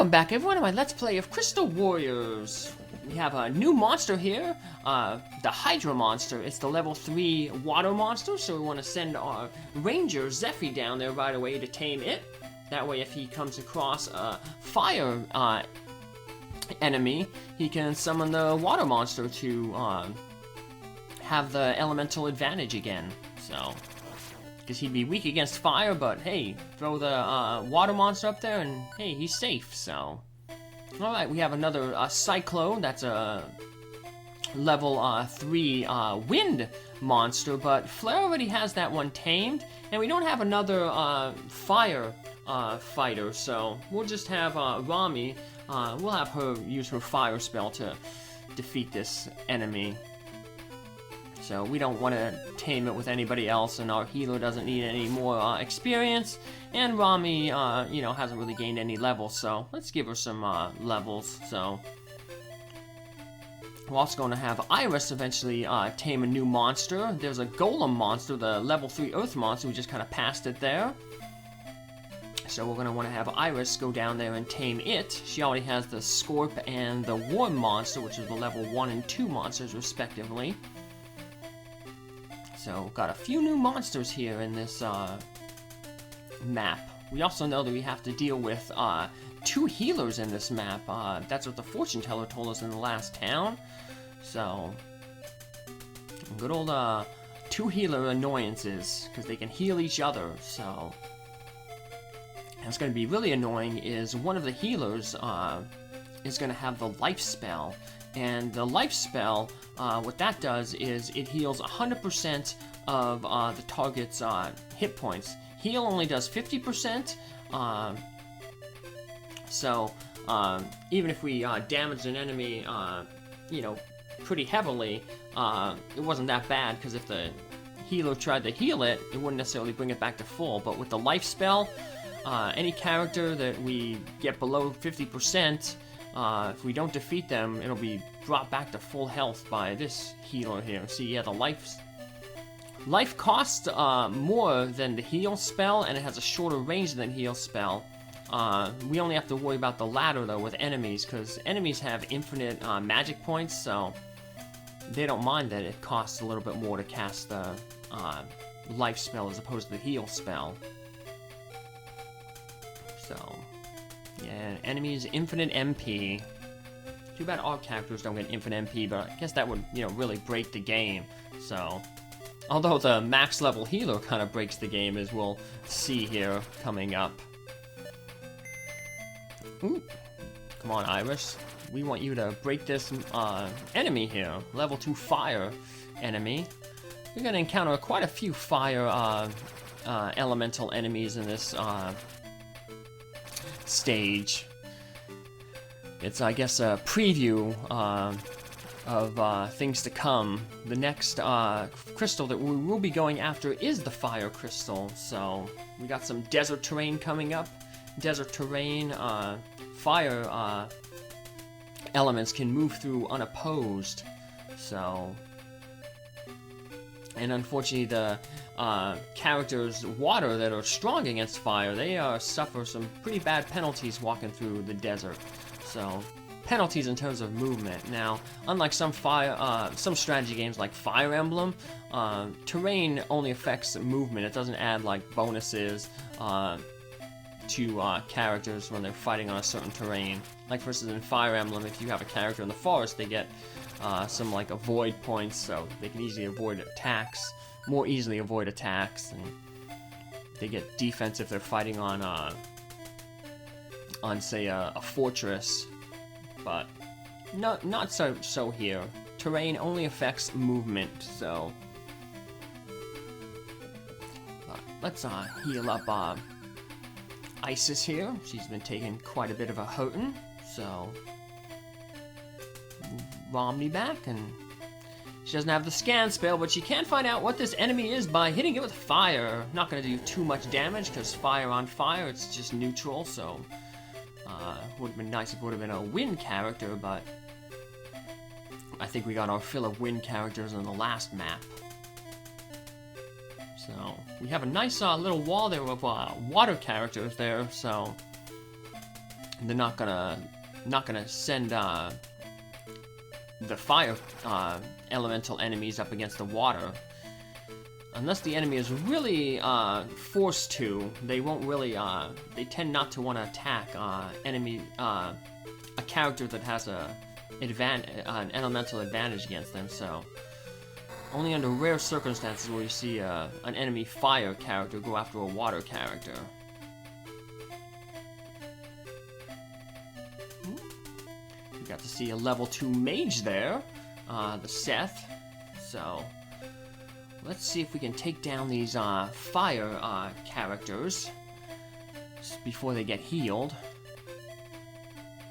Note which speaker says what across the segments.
Speaker 1: Welcome back everyone to my Let's Play of Crystal Warriors. We have a new monster here, the Hydra monster. It's the level 3 water monster, so we want to send our ranger Zephy down there right away to tame it. That way if he comes across a fire enemy, he can summon the water monster to have the elemental advantage again. So, because he'd be weak against fire, but hey, throw the water monster up there and hey, he's safe, so. Alright, we have another Cyclone, that's a level 3 wind monster, but Flare already has that one tamed, and we don't have another fire fighter, so we'll just have Rami, we'll have her use her fire spell to defeat this enemy. So we don't want to tame it with anybody else, and our healer doesn't need any more experience, and Rami, you know, hasn't really gained any levels, so let's give her some levels. So we're also going to have Iris eventually tame a new monster. There's a Golem monster, the level 3 Earth monster. We just kind of passed it there. So we're going to want to have Iris go down there and tame it. She already has the Scorp and the Worm monster, which is the level 1 and 2 monsters respectively. So, got a few new monsters here in this map. We also know that we have to deal with 2 healers in this map. That's what the fortune teller told us in the last town. So, good old 2 healer annoyances, because they can heal each other. So, what's going to be really annoying is one of the healers is going to have the life spell. And the life spell, what that does is it heals 100% of the target's hit points. Heal only does 50%, so even if we damaged an enemy, you know, pretty heavily, it wasn't that bad, because if the healer tried to heal it, it wouldn't necessarily bring it back to full. But with the life spell, any character that we get below 50%, if we don't defeat them, it'll be brought back to full health by this healer here. See, yeah, the life costs more than the heal spell, and it has a shorter range than the heal spell. We only have to worry about the latter, though, with enemies, because enemies have infinite magic points, so they don't mind that it costs a little bit more to cast the life spell as opposed to the heal spell. So, yeah, enemies infinite MP. Too bad our characters don't get infinite MP, but I guess that would, you know, really break the game. So, although the max level healer kind of breaks the game, as we'll see here coming up. Ooh. Come on, Iris. We want you to break this enemy here. Level 2 fire enemy. We're going to encounter quite a few fire elemental enemies in this stage. It's, I guess, a preview of things to come. The next crystal that we will be going after is the fire crystal. So we got some desert terrain coming up. Desert terrain, fire elements can move through unopposed. So, and unfortunately the characters water that are strong against fire, they suffer some pretty bad penalties walking through the desert. So, penalties in terms of movement. Now, unlike some strategy games like Fire Emblem, terrain only affects movement. It doesn't add like bonuses to characters when they're fighting on a certain terrain. Like for instance in Fire Emblem, if you have a character in the forest, they get some like avoid points, so they can easily avoid attacks, more easily avoid attacks, and they get defense if they're fighting on say a fortress. But not so here. Terrain only affects movement, so let's heal up Isis here. She's been taking quite a bit of a hurting, so Romney back, and she doesn't have the scan spell, but she can find out what this enemy is by hitting it with fire. Not going to do too much damage, because fire on fire, it's just neutral, so would have been nice if it would have been a wind character, but I think we got our fill of wind characters in the last map. So, we have a nice little wall there of water characters there, so they're not gonna send the fire elemental enemies up against the water. Unless the enemy is really forced to, they won't really. They tend not to want to attack a character that has an elemental advantage against them. So only under rare circumstances will you see an enemy fire character go after a water character. We got to see a level 2 mage there, the Seth. So let's see if we can take down these fire characters before they get healed.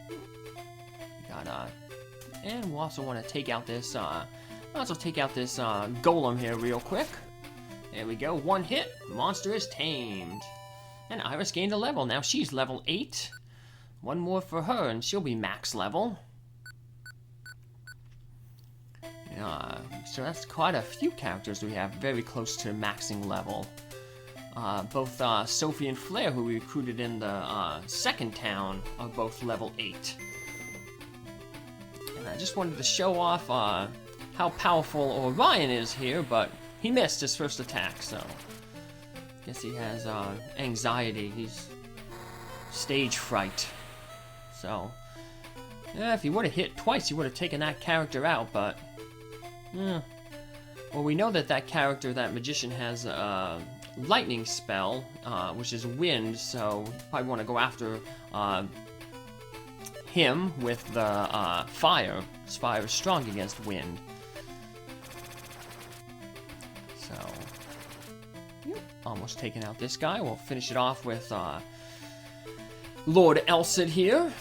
Speaker 1: We got and we'll also want to take out this. Golem here real quick. There we go. One hit. Monster is tamed. And Iris gained a level. Now she's level 8. One more for her, and she'll be max level. So that's quite a few characters we have very close to maxing level. Both Sophie and Flair, who we recruited in the second town, are both level 8. And I just wanted to show off how powerful Orion is here, but he missed his first attack, so guess he has anxiety. He's stage fright. So yeah, if he would have hit twice, he would have taken that character out, but well, we know that character, that magician, has a lightning spell, which is wind, so probably want to go after him with the fire. His fire is strong against wind. So, almost taking out this guy. We'll finish it off with Lord Elcid here.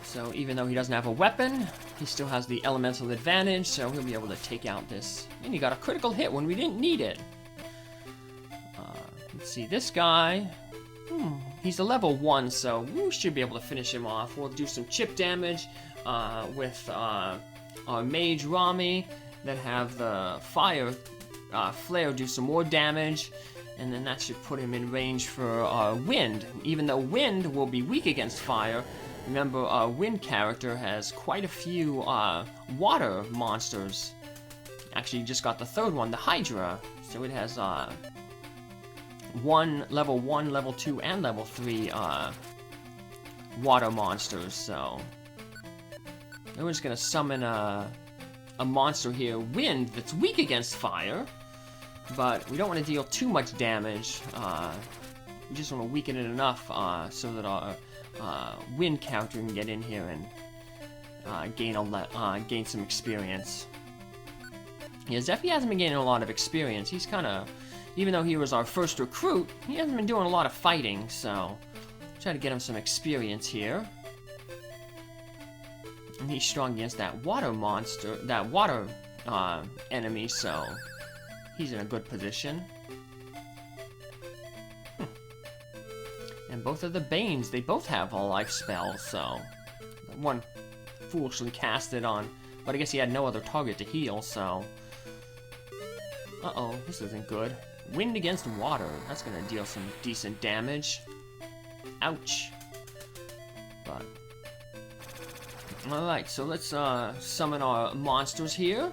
Speaker 1: So even though he doesn't have a weapon, he still has the elemental advantage, so he'll be able to take out this. And he got a critical hit when we didn't need it. Let's see, this guy, he's a level 1, so we should be able to finish him off. We'll do some chip damage with our mage Rami, then have the fire flare do some more damage, and then that should put him in range for wind. Even though wind will be weak against fire, remember, our wind character has quite a few water monsters. Actually, just got the third one, the Hydra. So it has level 1, level 2, and level 3 water monsters. So we're just gonna summon a monster here, wind, that's weak against fire, but we don't want to deal too much damage. We just want to weaken it enough so that our wind character can get in here and gain some experience. Yeah, Zephy hasn't been gaining a lot of experience. He's kind of, even though he was our first recruit, he hasn't been doing a lot of fighting, so try to get him some experience here. And he's strong against that water monster, that water enemy, so he's in a good position. And both of the Banes, they both have a life spell, so one foolishly cast it on, but I guess he had no other target to heal, so uh-oh, this isn't good. Wind against water, that's gonna deal some decent damage. Ouch. But alright, so let's summon our monsters here.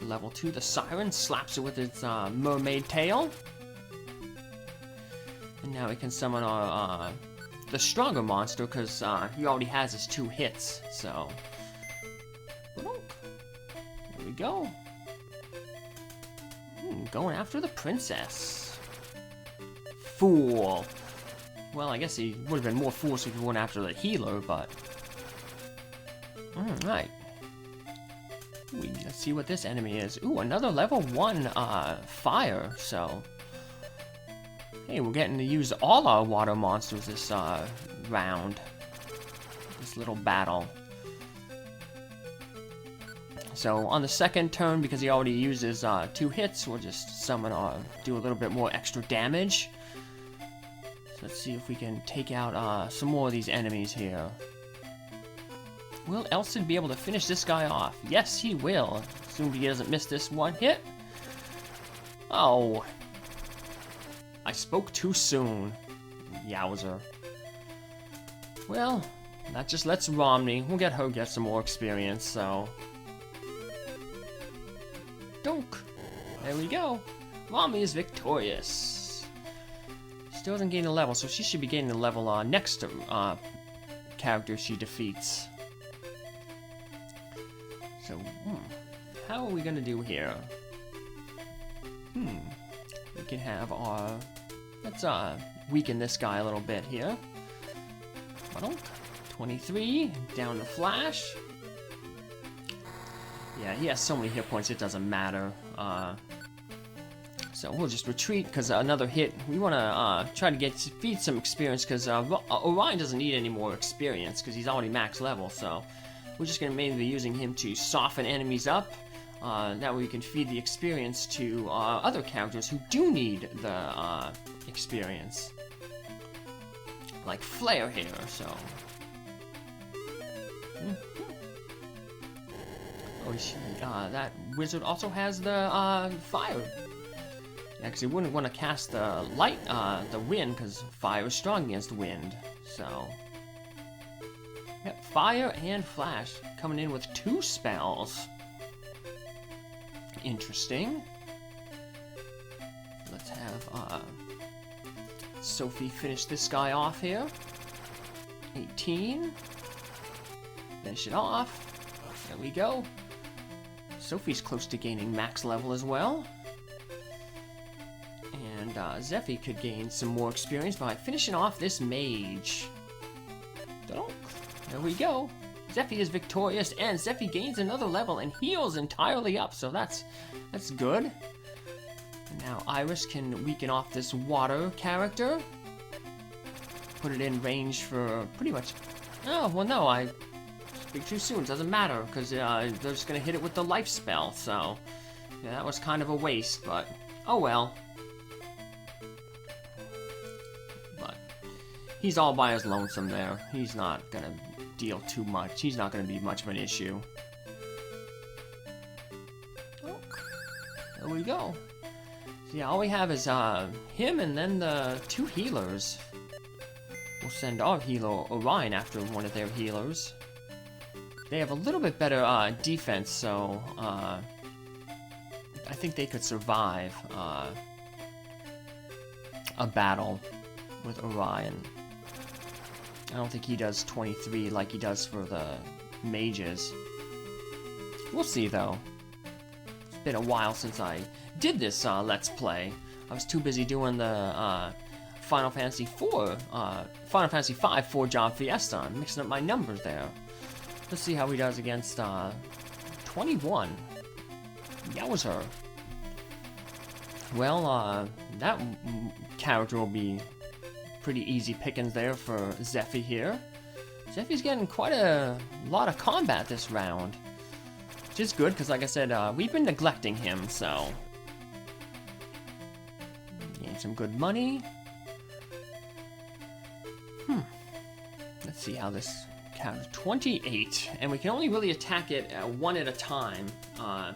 Speaker 1: Level 2, the Siren slaps it with its mermaid tail. And now we can summon our the stronger monster, because he already has his 2 hits, so there we go. Going after the princess. Fool. Well, I guess he would have been more foolish if he went after the healer, but alright. Let's see what this enemy is. Ooh, another level 1 fire, so hey, we're getting to use all our water monsters this round. This little battle. So on the second turn, because he already uses 2 hits, we'll just summon do a little bit more extra damage. So let's see if we can take out some more of these enemies here. Will Elcid be able to finish this guy off? Yes, he will. Assuming he doesn't miss this one hit. Oh. I spoke too soon. Yowzer. Well, that just lets Romney. We'll get her get some more experience, so. Donk. There we go. Romney is victorious. Still doesn't gain a level, so she should be gaining a level next to character she defeats. So, how are we gonna do here? We can have our. Let's weaken this guy a little bit here. 23, down to Flash. Yeah, he has so many hit points, it doesn't matter. So we'll just retreat, because another hit, we want to try to feed some experience, because Orion doesn't need any more experience, because he's already max level, so we're just going to mainly be using him to soften enemies up. That way we can feed the experience to other characters who do need the experience. Like Flare here, so. Oh, that wizard also has the fire. Actually, wouldn't want to cast the light, the wind, because fire is strong against wind. So, yep, fire and flash coming in with 2 spells. Interesting. Let's have Sophie finish this guy off here. 18. Finish it off. There we go. Sophie's close to gaining max level as well. And Zeffy could gain some more experience by finishing off this mage. There we go. Zeffy is victorious, and Zeffy gains another level and heals entirely up, so that's good. And now Iris can weaken off this water character. Put it in range for pretty much... Oh, well no, I speak too soon. It doesn't matter, because they're just going to hit it with the life spell, so... Yeah, that was kind of a waste, but... Oh well. But... He's all by his lonesome there. He's not going to deal too much. He's not going to be much of an issue. Oh, there we go. So yeah, all we have is him and then the 2 healers. We'll send our healer Orion after one of their healers. They have a little bit better defense, so I think they could survive a battle with Orion. I don't think he does 23 like he does for the mages. We'll see, though. It's been a while since I did this Let's Play. I was too busy doing the Final Fantasy V 4-Job Fiesta. I'm mixing up my numbers there. Let's see how he does against 21. Yowzer. Well, that character will be pretty easy pickings there for Zeffy here. Zeffy's getting quite a lot of combat this round, which is good because, like I said, we've been neglecting him, so gain some good money. Let's see how this counts. 28, and we can only really attack it one at a time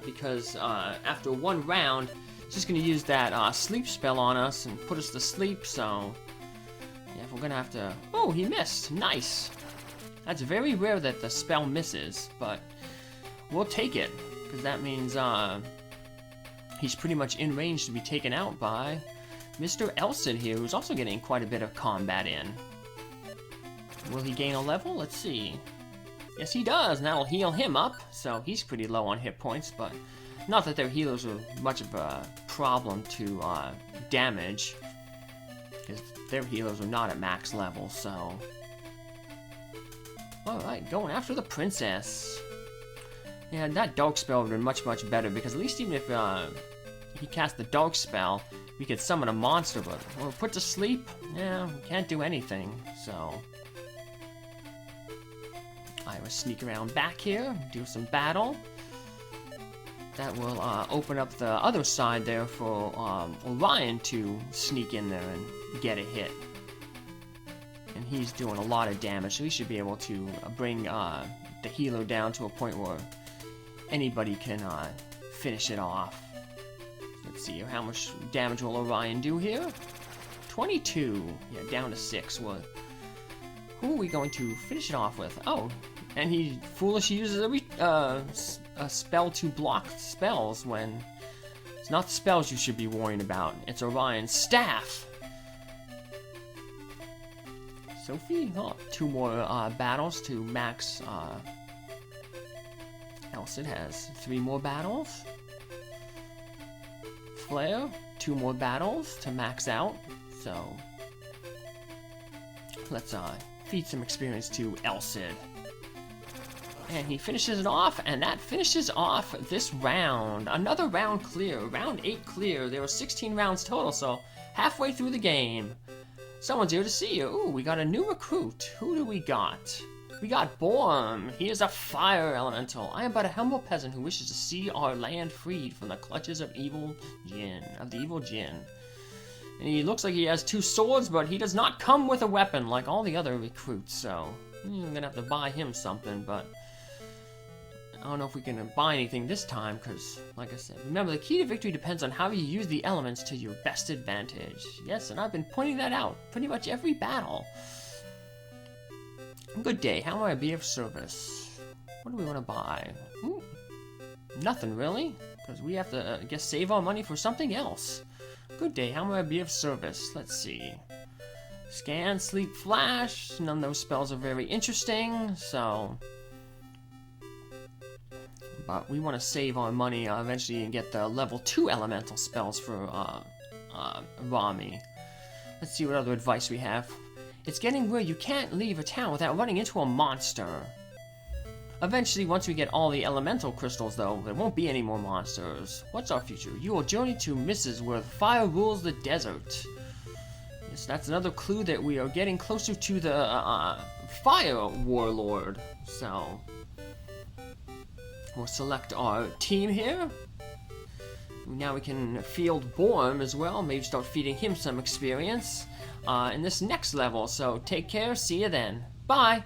Speaker 1: because after one round, it's just going to use that sleep spell on us and put us to sleep, so yeah, if we're going to have to... Oh, he missed! Nice! That's very rare that the spell misses, but we'll take it, because that means he's pretty much in range to be taken out by Mr. Elson here, who's also getting quite a bit of combat in. Will he gain a level? Let's see. Yes, he does, and that'll heal him up, so he's pretty low on hit points, but not that their healers are much of a problem to damage, because their healers are not at max level, so... Alright, going after the princess. Yeah, that dark spell would have been much, much better, because at least even if he cast the dark spell, we could summon a monster, but we're put to sleep, yeah, we can't do anything, so... I will sneak around back here, do some battle. That will open up the other side there for Orion to sneak in there and get a hit. And he's doing a lot of damage, so he should be able to bring the healer down to a point where anybody can finish it off. Let's see, how much damage will Orion do here? 22. Yeah, down to 6. We'll Who are we going to finish it off with? Oh, and he foolishly uses a spell to block spells when it's not the spells you should be worrying about. It's Orion's staff. Sophie, oh, 2 more battles to max. Elsid has 3 more battles. Flare, 2 more battles to max out. So let's feed some experience to Elsid. And he finishes it off, and that finishes off this round. Another round clear, round 8 clear. There were 16 rounds total, so halfway through the game. Someone's here to see you. Ooh, we got a new recruit. Who do we got? We got Borm. He is a fire elemental. I am but a humble peasant who wishes to see our land freed from the clutches of the evil Jinn. And he looks like he has 2 swords, but he does not come with a weapon like all the other recruits, so I'm gonna have to buy him something, but I don't know if we can buy anything this time, because, like I said, remember, the key to victory depends on how you use the elements to your best advantage. Yes, and I've been pointing that out pretty much every battle. Good day, how may I be of service? What do we want to buy? Ooh, nothing, really, because we have to, I guess, save our money for something else. Good day, how may I be of service? Let's see. Scan, sleep, flash. None of those spells are very interesting, so... But we want to save our money eventually and get the level 2 elemental spells for Rami. Let's see what other advice we have. It's getting where you can't leave a town without running into a monster. Eventually, once we get all the elemental crystals, though, there won't be any more monsters. What's our future? You will journey to Mrs. where fire rules the desert. Yes, that's another clue that we are getting closer to the fire warlord. So... we'll select our team here. Now we can field Borm as well. Maybe start feeding him some experience in this next level. So take care. See you then. Bye.